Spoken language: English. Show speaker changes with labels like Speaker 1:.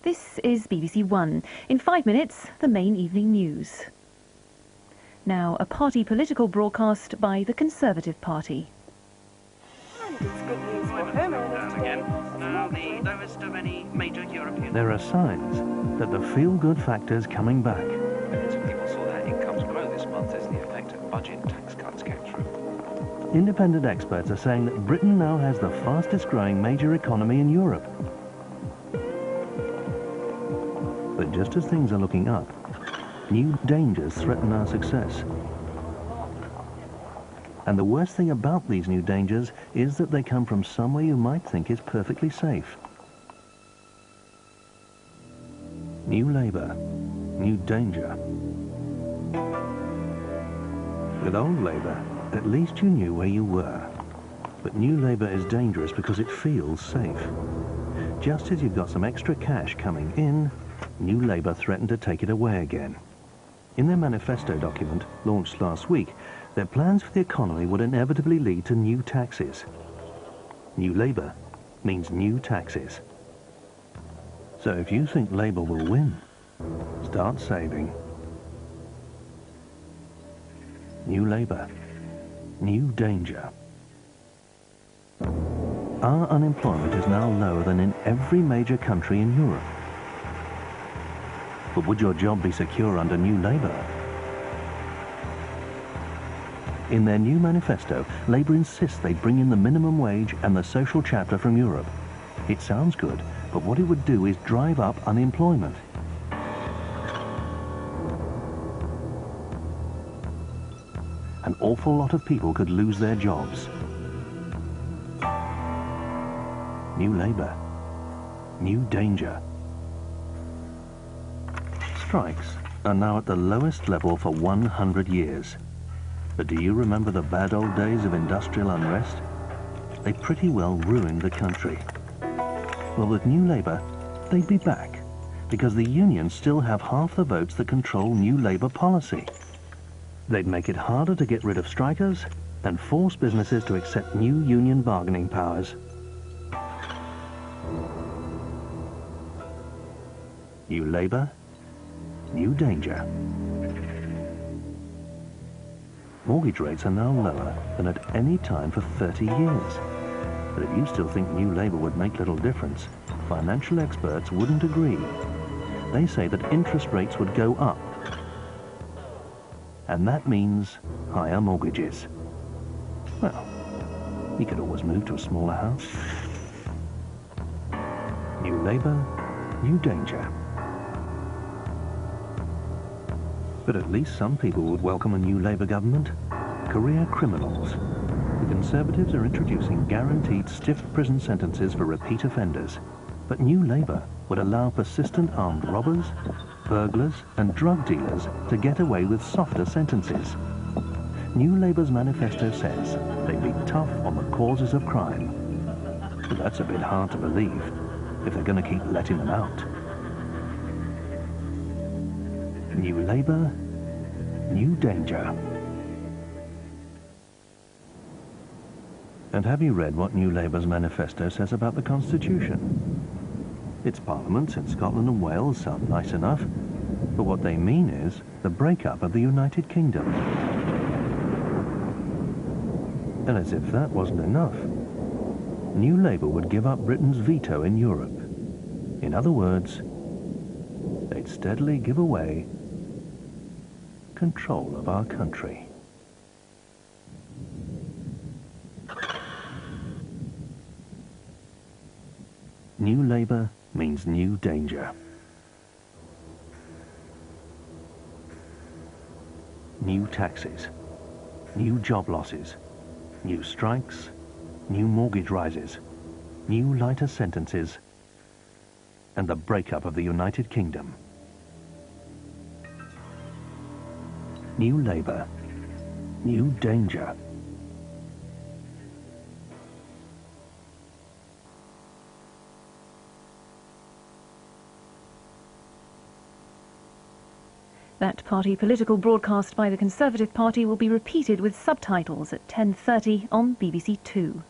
Speaker 1: This is BBC One. In 5 minutes, the main evening news. Now, a party political broadcast by the Conservative Party.
Speaker 2: It's good news for him.
Speaker 3: Now the lowest of any major European...
Speaker 4: There are signs that the feel-good factor's coming back.
Speaker 5: Millions of people saw their incomes grow this month as the effect of budget tax cuts came through.
Speaker 4: Independent experts are saying that Britain now has the fastest-growing major economy in Europe. But just as things are looking up, new dangers threaten our success. And the worst thing about these new dangers is that they come from somewhere you might think is perfectly safe. New Labour, new danger. With old Labour, at least you knew where you were. But new Labour is dangerous because it feels safe. Just as you've got some extra cash coming in, New Labour threatened to take it away again. In their manifesto document, launched last week, their plans for the economy would inevitably lead to new taxes. New Labour means new taxes. So if you think Labour will win, start saving. New Labour, new danger. Our unemployment is now lower than in every major country in Europe. But would your job be secure under New Labour? In their new manifesto, Labour insists they bring in the minimum wage and the social chapter from Europe. It sounds good, but what it would do is drive up unemployment. An awful lot of people could lose their jobs. New Labour, new danger. Strikes are now at the lowest level for 100 years. But do you remember the bad old days of industrial unrest? They pretty well ruined the country. Well, with New Labour, they'd be back, because the unions still have half the votes that control New Labour policy. They'd make it harder to get rid of strikers and force businesses to accept new union bargaining powers. New Labour, new danger. Mortgage rates are now lower than at any time for 30 years. But if you still think New Labour would make little difference, financial experts wouldn't agree. They say that interest rates would go up. And that means higher mortgages. Well, you could always move to a smaller house. New Labour, new danger. But at least some people would welcome a new Labour government. Career criminals. The Conservatives are introducing guaranteed stiff prison sentences for repeat offenders. But New Labour would allow persistent armed robbers, burglars and drug dealers to get away with softer sentences. New Labour's manifesto says they'd be tough on the causes of crime. But that's a bit hard to believe if they're going to keep letting them out. New Labour, new danger. And have you read what New Labour's manifesto says about the Constitution? Its parliaments in Scotland and Wales sound nice enough, but what they mean is the breakup of the United Kingdom. And as if that wasn't enough, New Labour would give up Britain's veto in Europe. In other words, they'd steadily give away control of our country. New Labour means new danger. New taxes, new job losses, new strikes, new mortgage rises, new lighter sentences, and the breakup of the United Kingdom. New Labour, new danger.
Speaker 1: That party political broadcast by the Conservative Party will be repeated with subtitles at 10:30 on BBC Two.